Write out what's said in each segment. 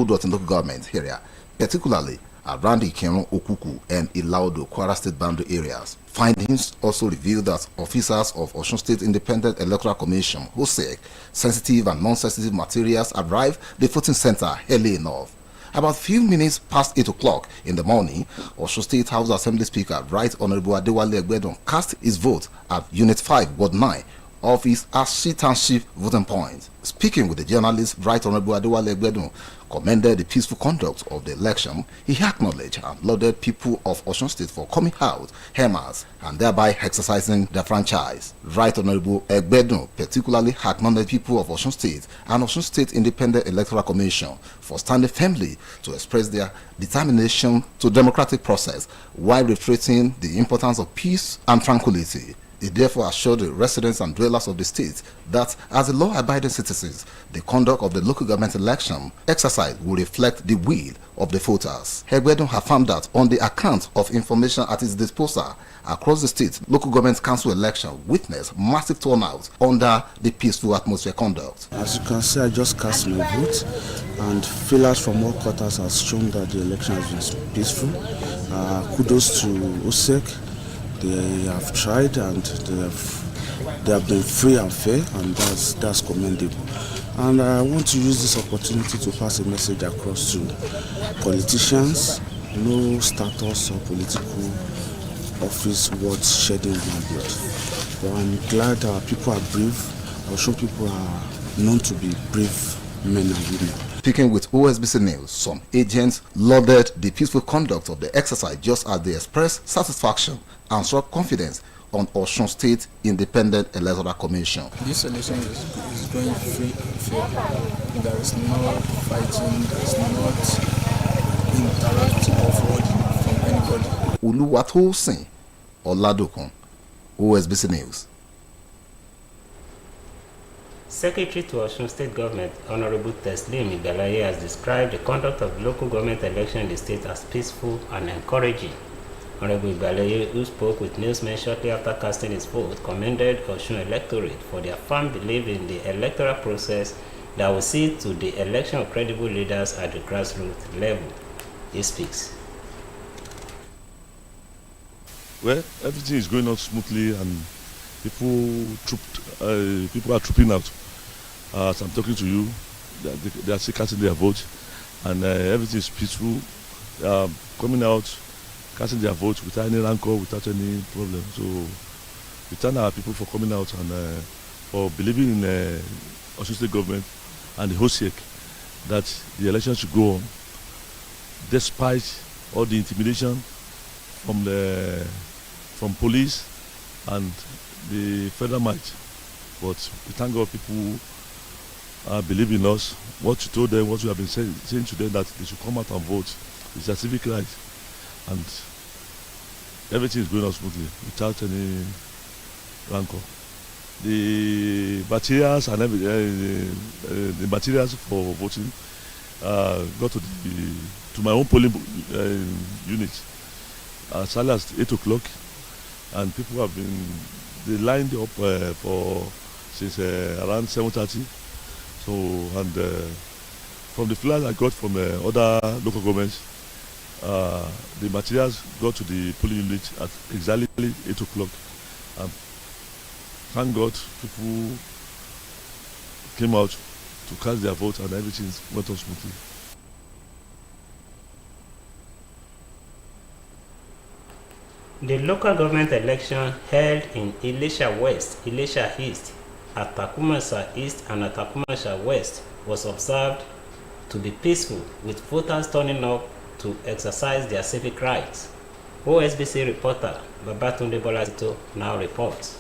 Udot in local government area, particularly around the Ikirun, Okuku, and Ilaudo, Kwara State boundary areas. Findings also revealed that officers of Osun State Independent Electoral Commission, OSEC, sensitive and non-sensitive materials arrived the voting center early enough. About few minutes past 8 o'clock in the morning, Osun State House Assembly Speaker Right Honorable Adewale Egbedon cast his vote at Unit 5, Ward 9 of his Ashi Township voting point. Speaking with the journalist, Right Honorable Adewale Egbedon commended the peaceful conduct of the election. He acknowledged and lauded people of Osun State for coming out en masse and thereby exercising their franchise. Right Honorable Egbedon particularly acknowledged people of Osun State and Osun State Independent Electoral Commission for standing firmly to express their determination to democratic process while reiterating the importance of peace and tranquility. He therefore assured the residents and dwellers of the state that as a law-abiding citizens, the conduct of the local government election exercise will reflect the will of the voters. Egbedon affirmed that on the account of information at its disposal across the state, local government council election witnessed massive turnout under the peaceful atmosphere conduct. As you can see, I just cast my vote, and feelers from all quarters has shown that the election has been peaceful. Kudos to OSEC. They have tried and they have been free and fair, and that's commendable. And I want to use this opportunity to pass a message across to politicians. No status or political office worth shedding blood. But I'm glad our people are brave. Our show people are known to be brave men and women. Speaking with Osbc News, some agents lauded the peaceful conduct of the exercise just as they expressed satisfaction and struck confidence on Osun State Independent Electoral Commission. This election is going free and fair. There is no fighting, there is not interrupting or fraud from anybody. Uluwatosin Oladokun, Osbc News. Secretary to Osun State Government, Honorable Teslim Igalaye, has described the conduct of the local government election in the state as peaceful and encouraging. Honorable Igalaye, who spoke with newsmen shortly after casting his vote, commended Osun electorate for their firm belief in the electoral process that will see to the election of credible leaders at the grassroots level. He speaks. Well, everything is going on smoothly and people are trooping out. As I'm talking to you, they are still casting their vote, and everything is peaceful. Coming out, casting their vote without any rancor, without any problem. So we thank our people for coming out and for believing in Osun State government and the OSEC that the election should go on, despite all the intimidation from police and the federal might. But we thank God people believe in us. What you told them, what you have been saying to them, that they should come out and vote. It's a civic right, and everything is going on smoothly without any rancor. The materials and the materials for voting got to my own polling unit as early as 8 o'clock, and people have they lined up since around 7:30. So, and from the flyers I got from other local governments, the materials got to the polling unit at exactly 8 o'clock. Thank God people came out to cast their vote and everything went on smoothly. The local government election held in Ilesha West, Ilesha East, Atakumasa East and Atakumasa West was observed to be peaceful, with voters turning up to exercise their civic rights. Osbc reporter Babatunde Bolasito now reports.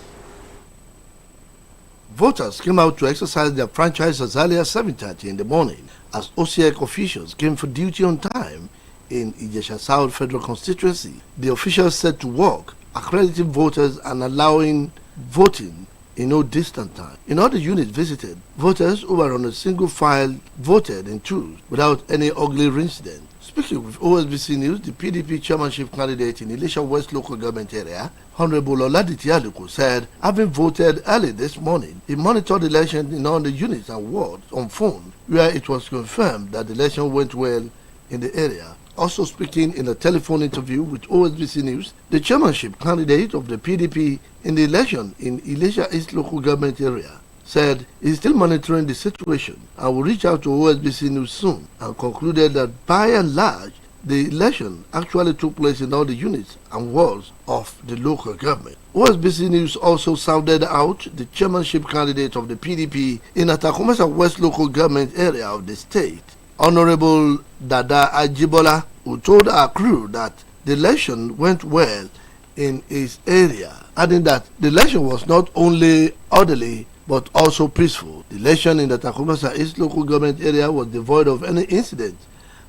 Voters came out to exercise their franchise as early as 7:30 in the morning as OSEC officials came for duty on time in Ijesha South Federal Constituency. The officials set to work accrediting voters and allowing voting in no distant time. In all the units visited, voters who were on a single file voted in twos without any ugly incident. Speaking with OSBC News, the PDP chairmanship candidate in Ilesha West local government area, Honorable Oladiti Aluko, said, having voted early this morning, he monitored the election in all the units and wards on phone, where it was confirmed that the election went well in the area. Also speaking in a telephone interview with OSBC News, the chairmanship candidate of the PDP in the election in Ilesha East local government area said he is still monitoring the situation and will reach out to OSBC News soon, and concluded that by and large, the election actually took place in all the units and wards of the local government. OSBC News also sounded out the chairmanship candidate of the PDP in Atakumasa West local government area of the state, Honorable Dada Ajibola, who told our crew that the election went well in his area, adding that the election was not only orderly but also peaceful. The election in the Takumasa East local government area was devoid of any incident,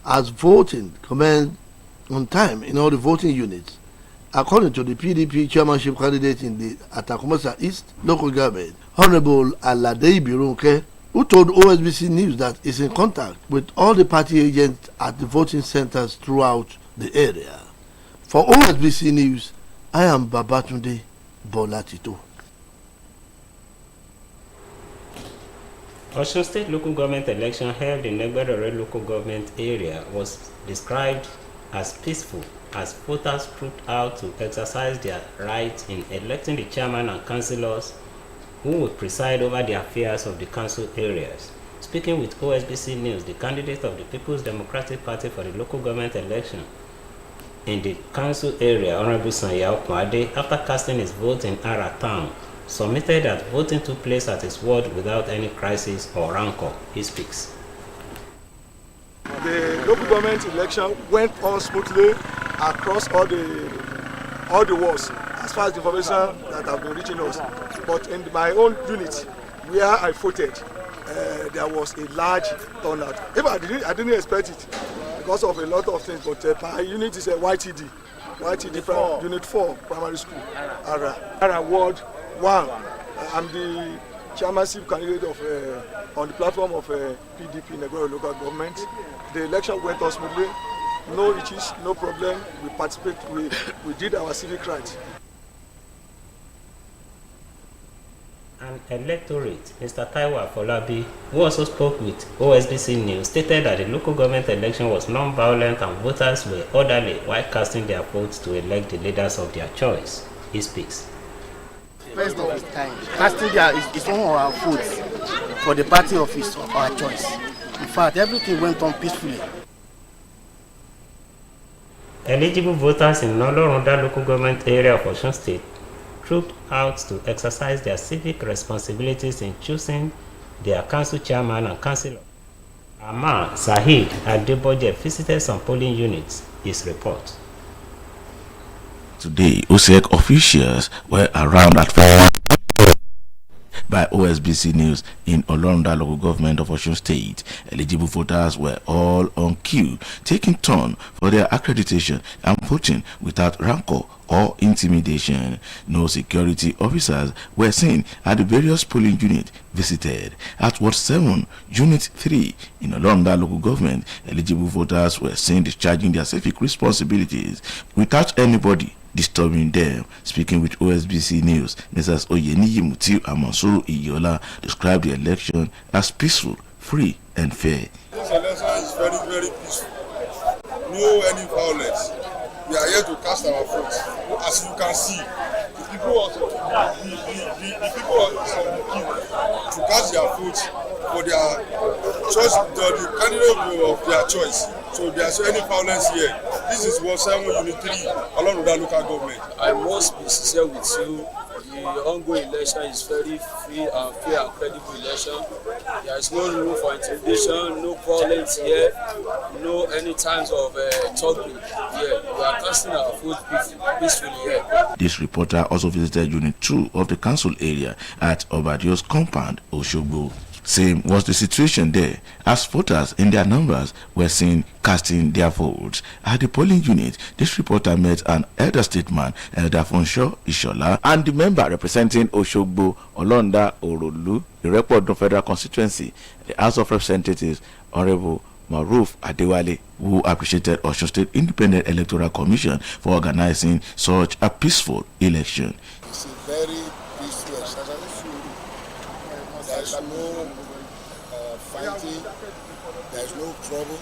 as voting commenced on time in all the voting units. According to the PDP chairmanship candidate in the Atakumasa East local government, Honorable Aladei Birunke, who told OSBC News that he's in contact with all the party agents at the voting centers throughout the area. For OSBC News, I am Babatunde Bolatito. Osun State local government election held in Negbedore local government area was described as peaceful as voters trooped out to exercise their right in electing the chairman and councillors who would preside over the affairs of the council areas. Speaking with OSBC News, the candidate of the People's Democratic Party for the local government election in the council area, Honorable Sanya Okwade, after casting his vote in Ara town, submitted that voting took place at his ward without any crisis or rancor. He speaks. The local government election went on smoothly across all the wards, as far as the information that have been reaching us. But in my own unit, where I voted, there was a large turnout. Even I didn't expect it because of a lot of things. But my unit is a YTD Unit 4 Primary School, Ara Ward 1. I'm the chairmanship candidate of on the platform of PDP Negbedore local government. The election went on smoothly. No issues, no problem. We participated. We did our civic rights. An electorate, Mr. Taiwo Afolabi, who also spoke with OSBC News, stated that the local government election was non-violent and voters were orderly while casting their votes to elect the leaders of their choice. He speaks. First of his time, casting is one of our votes for the party of our choice. In fact, everything went on peacefully. Eligible voters in Nolorunda local government area of Osun State trooped out to exercise their civic responsibilities in choosing their council chairman and councillor. Amar Sahid Adeboje visited some polling units. His report. Today, OSEC officials were around at 4 by OSBC News in Olorunda local government of Osun State. Eligible voters were all on queue, taking turn for their accreditation and voting without rancor or intimidation. No security officers were seen at the various polling units visited. At Ward 7, Unit 3 in Olorunda local government, eligible voters were seen discharging their civic responsibilities without anybody disturbing them. Speaking with OSBC News, Mrs. Oyeniyi Mutiu Amansuru Iyola described the election as peaceful, free and fair. This election is very, very peaceful. No any violence. We are here to cast our votes. As you can see, the people also the people also on the queue to cast their votes for their choice, the candidate of their choice. So there's any violence here. This is Ward 7 Unit 3 along with the local government. I must be sincere with you. The ongoing election is very free and fair and credible election. There is no room for intimidation, no violence here, no any times of talking here. We are casting our vote peacefully here. This reporter also visited Unit 2 of the council area at Obadio's compound, Oshogbo. Same was the situation there, as voters in their numbers were seen casting their votes. At the polling unit, this reporter met an elder statesman, Elder Fonsho Ishola, and the member representing Oshogbo, Olonda Orolu, the Report Federal Constituency, the House of Representatives, Honorable Maruf Adewale, who appreciated Osun State Independent Electoral Commission for organizing such a peaceful election. It's a very peaceful election. There is no fighting, there is no trouble,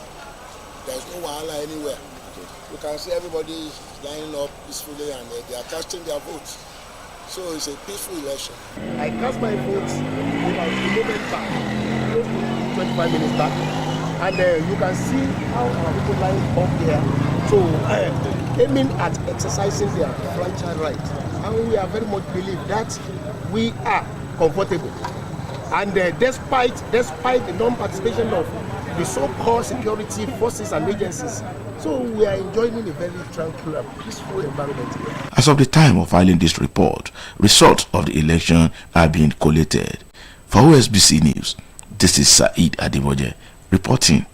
there is no wahala anywhere. You can see everybody is lining up peacefully and they are casting their votes. So it's a peaceful election. I cast my votes about a moment back, close to 25 minutes back, and you can see how our people line up there. So aiming at exercising their franchise right, and we are very much believe that we are comfortable. And despite the non-participation of the so-called security forces and agencies, so we are enjoying a very tranquil and peaceful environment here. As of the time of filing this report, results of the election are being collated. For Osbc News, this is Saeed Adeboje reporting.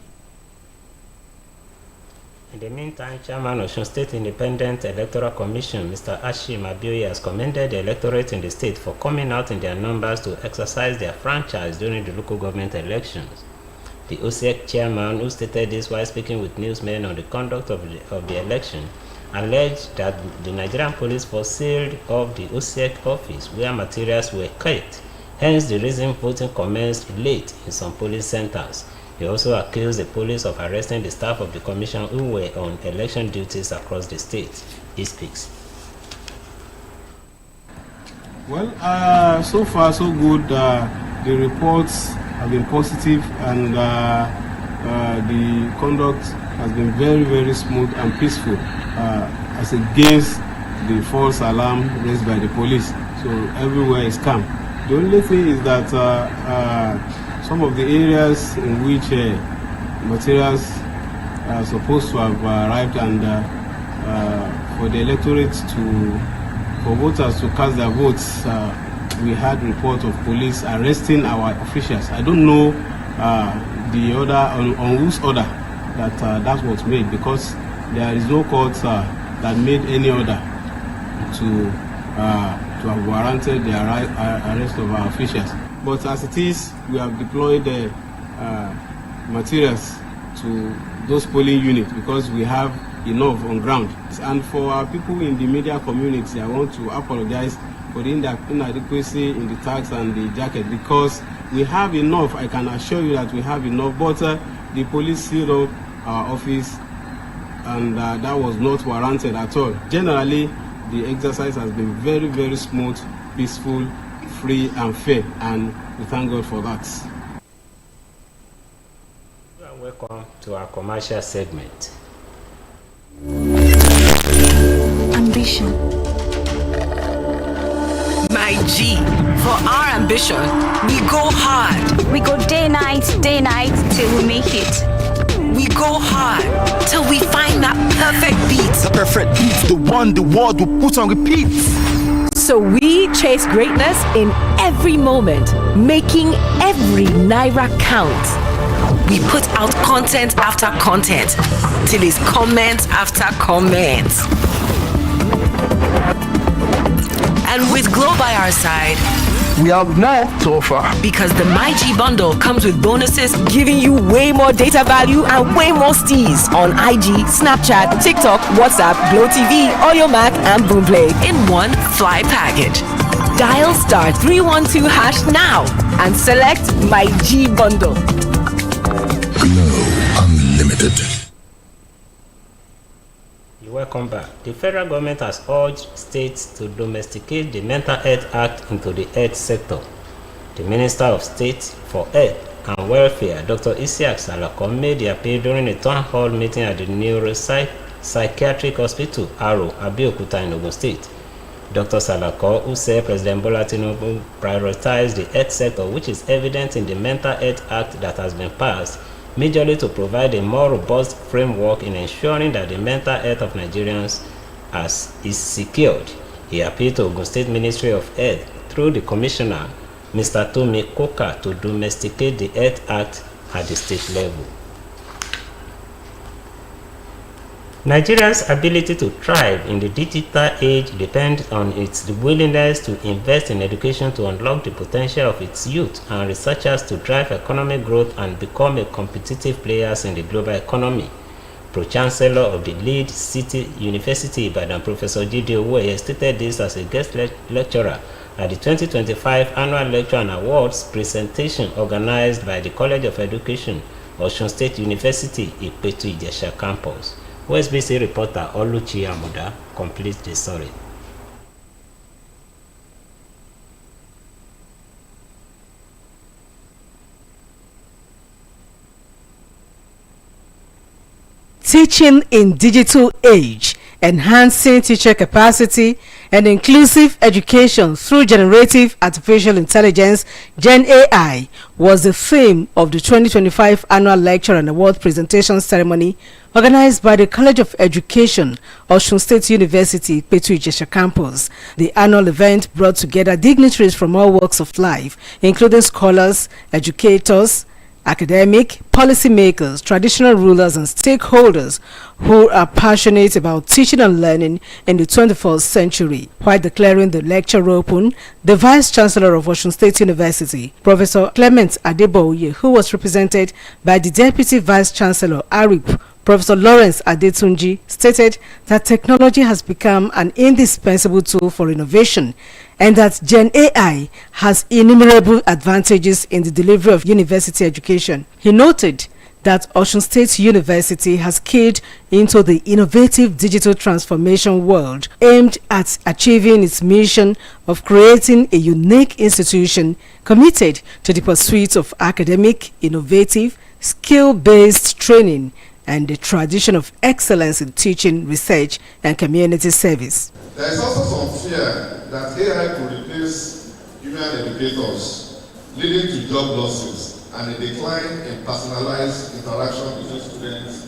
In the meantime, Chairman of Osun State Independent Electoral Commission, Mr. Ashim Abioye, has commended the electorate in the state for coming out in their numbers to exercise their franchise during the local government elections. The OSEC chairman, who stated this while speaking with newsmen on the conduct of the election, alleged that the Nigerian police force sealed off the OSEC office where materials were kept, hence the reason voting commenced late in some polling centers. He also accused the police of arresting the staff of the commission who were on election duties across the state. He speaks. Well, so far so good. The reports have been positive, and the conduct has been very, very smooth and peaceful, as against the false alarm raised by the police. So everywhere is calm. The only thing is that some of the areas in which materials are supposed to have arrived, and for the electorate for voters to cast their votes, we had reports of police arresting our officials. I don't know the order on whose order that was made, because there is no court that made any order to have warranted the arrest of our officials. But as it is, we have deployed the materials to those polling units because we have enough on ground. And for our people in the media community, I want to apologize for the inadequacy in the tags and the jacket, because we have enough. I can assure you that we have enough, but the police sealed up our office, and that was not warranted at all. Generally, the exercise has been very, very smooth, peaceful, free and fair, and we thank God for that. Welcome to our commercial segment. Ambition. My G, for our ambition, we go hard. We go day night till we make it. We go hard till we find that perfect beat. The perfect beat, the one the world will put on repeat. So we chase greatness in every moment, making every naira count. We put out content after content till it's comment after comment. And with Glow by our side, we have more to offer. Because the MyG bundle comes with bonuses, giving you way more data value and way more steez on IG, Snapchat, TikTok, WhatsApp, Glow TV, Audio Mac, and Boomplay in one fly package. Dial *312# now and select MyG bundle. Glow Unlimited. Welcome back. The federal government has urged states to domesticate the Mental Health Act into the health sector. The Minister of State for Health and Welfare, Dr. Isiaq Salako, made the appeal during a town hall meeting at the Neuropsychiatric Hospital, Aro, Abeokuta in Ogun State. Dr. Salako, who said President Bola Tinubu prioritized the health sector, which is evident in the Mental Health Act that has been passed, majorly to provide a more robust framework in ensuring that the mental health of Nigerians is secured. He appealed to Ogun State Ministry of Health through the Commissioner, Mr. Tomi Koka, to domesticate the Health Act at the state level. Nigeria's ability to thrive in the digital age depends on its willingness to invest in education to unlock the potential of its youth and researchers to drive economic growth and become a competitive players in the global economy. Pro-Chancellor of the Lead City University Ibadan, Professor Jide Owoye, stated this as a guest lecturer at the 2025 Annual Lecture and Awards presentation organized by the College of Education, Osun State University, Ipetu Ijesha Campus. Osbc reporter Oluchi Amuda completes the story. Teaching in digital age, enhancing teacher capacity and inclusive education through generative artificial intelligence (Gen AI) was the theme of the 2025 Annual Lecture and Award Presentation Ceremony organized by the College of Education, Osun State University, Ipetu Ijesha Campus. The annual event brought together dignitaries from all walks of life, including scholars, educators, academic, policymakers, traditional rulers, and stakeholders who are passionate about teaching and learning in the 21st century. While declaring the lecture open, the Vice Chancellor of Osun State University, Professor Clement Adeboye, who was represented by the Deputy Vice Chancellor, ARIP, Professor Lawrence Adetunji, stated that technology has become an indispensable tool for innovation and that Gen AI has innumerable advantages in the delivery of university education. He noted that Osun State University has keyed into the innovative digital transformation world aimed at achieving its mission of creating a unique institution committed to the pursuit of academic, innovative, skill-based training and the tradition of excellence in teaching, research, and community service. There is also some fear that AI could replace human educators, leading to job losses and a decline in personalized interaction between students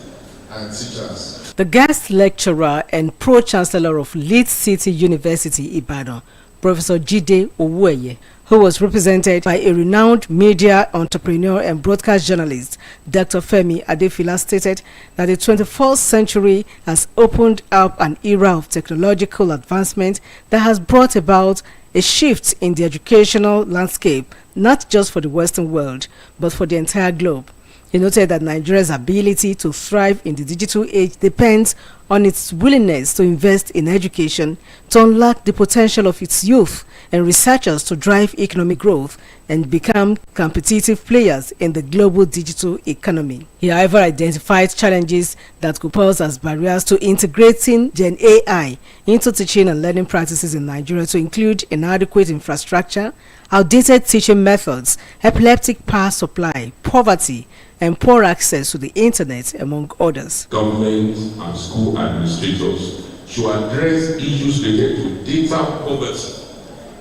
and teachers. The guest lecturer and pro-chancellor of Lead City University, Ibadan, Professor Jide Owoye, who was represented by a renowned media entrepreneur and broadcast journalist, Dr. Femi Adefila, stated that the 21st century has opened up an era of technological advancement that has brought about a shift in the educational landscape, not just for the Western world, but for the entire globe. He noted that Nigeria's ability to thrive in the digital age depends on its willingness to invest in education to unlock the potential of its youth and researchers to drive economic growth and become competitive players in the global digital economy. He, however, identified challenges that could pose as barriers to integrating Gen AI into teaching and learning practices in Nigeria, to include inadequate infrastructure, outdated teaching methods, epileptic power supply, poverty, and poor access to the internet, among others. Government and school administrators should address issues related to data poverty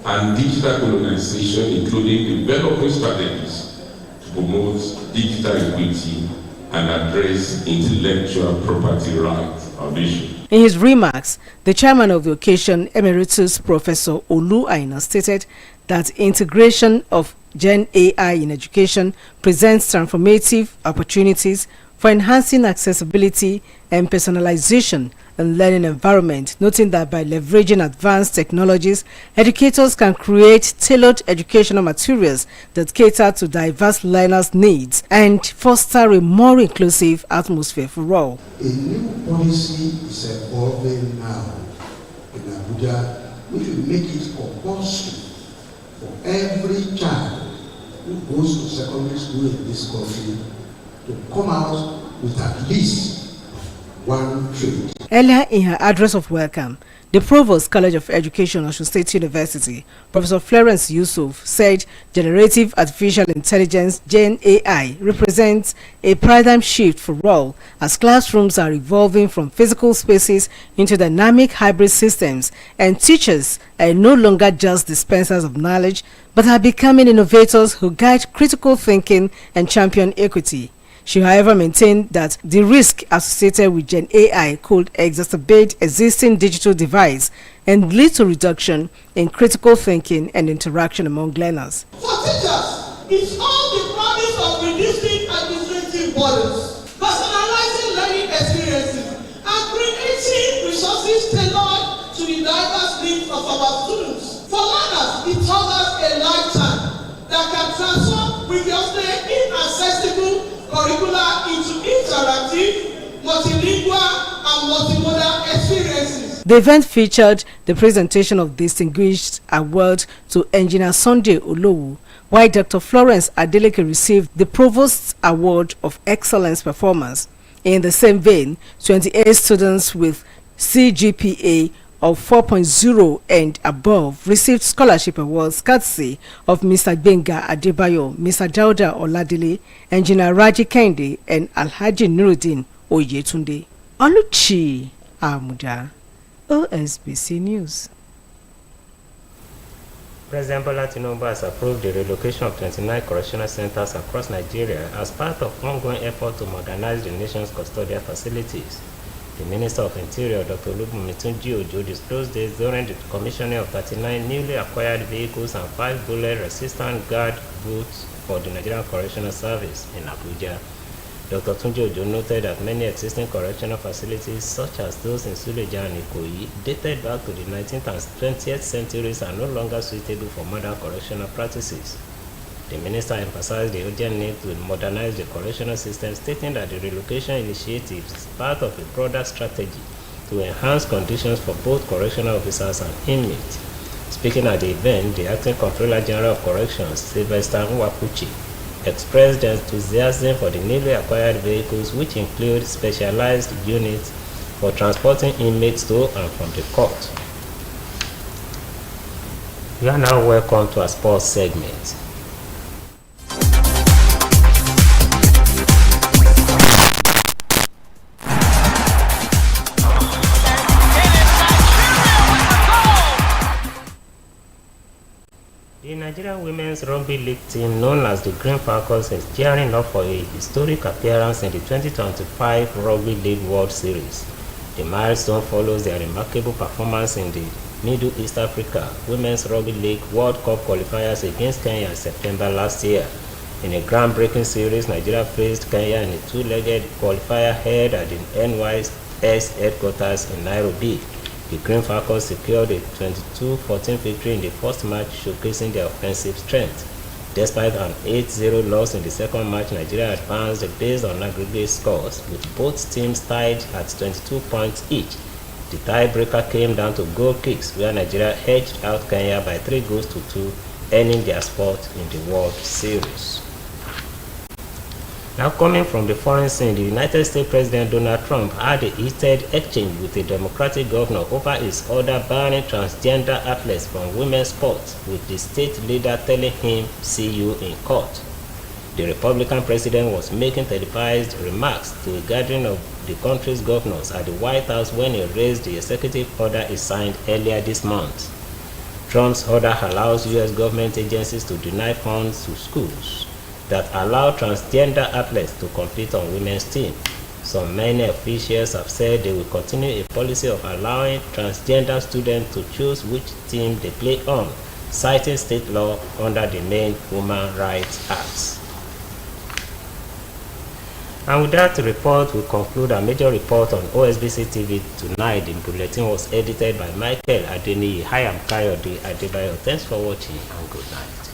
and digital colonization, including developing strategies to promote digital equity and address intellectual property rights violation. In his remarks, the chairman of the occasion, Emeritus Professor Olu Aina, stated that integration of Gen AI in education presents transformative opportunities for enhancing accessibility and personalization in learning environment, noting that by leveraging advanced technologies, educators can create tailored educational materials that cater to diverse learners' needs and foster a more inclusive atmosphere for all. A new policy is evolving now in Abuja, which will make it compulsory for every child who goes to secondary school in this country to come out with at least one trade. Earlier in her address of welcome, the Provost College of Education, Osun State University, Professor Florence Yusuf, said generative artificial intelligence (Gen AI) represents a paradigm shift for all, as classrooms are evolving from physical spaces into dynamic hybrid systems, and teachers are no longer just dispensers of knowledge, but are becoming innovators who guide critical thinking and champion equity. She, however, maintained that the risk associated with Gen AI could exacerbate existing digital divides and lead to reduction in critical thinking and interaction among learners. For teachers, it's all the promise of reducing administrative burdens, personalizing learning experiences, and creating resources tailored to the diverse needs of our students. For learners, it offers a lifetime that can transform previously inaccessible curricula into interactive, multilingual, and multimodal experiences. The event featured the presentation of Distinguished Award to Engineer Sunday Olowu, while Dr. Florence Adeleke received the Provost's Award of Excellence Performance. In the same vein, 28 students with CGPA of 4.0 and above received scholarship awards courtesy of Mr. Benga Adebayo, Mr. Dauda Oladile, Engineer Raji Kende, and Alhaji Nuruddin Oyetunde. Oluchi Amuda, OSBC News. President Bola Tinubu has approved the relocation of 29 correctional centers across Nigeria as part of ongoing effort to modernize the nation's custodial facilities. The Minister of Interior, Dr. Olubunmi Tunji-Ojo, disclosed this during the commissioning of 39 newly acquired vehicles and 5 bullet-resistant guard boots for the Nigerian Correctional Service in Abuja. Dr. Tunji-Ojo noted that many existing correctional facilities, such as those in Suleja and Ikoyi, dated back to the 19th and 20th centuries, are no longer suitable for modern correctional practices. The minister emphasized the urgent need to modernize the correctional system, stating that the relocation initiative is part of a broader strategy to enhance conditions for both correctional officers and inmates. Speaking at the event, the Acting Comptroller General of Corrections, Sylvester Nwapuchi, expressed enthusiasm for the newly acquired vehicles, which include specialized units for transporting inmates to and from the court. You are now welcome to our sports segment. The Nigerian Women's Rugby League team, known as the Green Falcons, is gearing up for a historic appearance in the 2025 Rugby League World Series. The milestone follows their remarkable performance in the Middle East Africa Women's Rugby League World Cup qualifiers against Kenya in September last year. In a groundbreaking series, Nigeria faced Kenya in a two-legged qualifier held at the NYS headquarters in Nairobi. The Green Falcons secured a 22-14 victory in the first match, showcasing their offensive strength. Despite an 8-0 loss in the second match, Nigeria advanced based on aggregate scores, with both teams tied at 22 points each. The tiebreaker came down to goal kicks, where Nigeria edged out Kenya by 3-2, earning their spot in the World Series. Now, coming from the foreign scene, the United States President Donald Trump had a heated exchange with a Democratic governor over his order banning transgender athletes from women's sports, with the state leader telling him, "See you in court." The Republican president was making televised remarks to a gathering of the country's governors at the White House when he raised the executive order he signed earlier this month. Trump's order allows U.S. government agencies to deny funds to schools that allow transgender athletes to compete on women's teams. Some many officials have said they will continue a policy of allowing transgender students to choose which team they play on, citing state law under the main Human Rights Act. And with that report, we conclude our major report on OSBC TV tonight. The bulletin was edited by Michael Adeniyi. I am Kayode Adebayo. Thanks for watching and good night.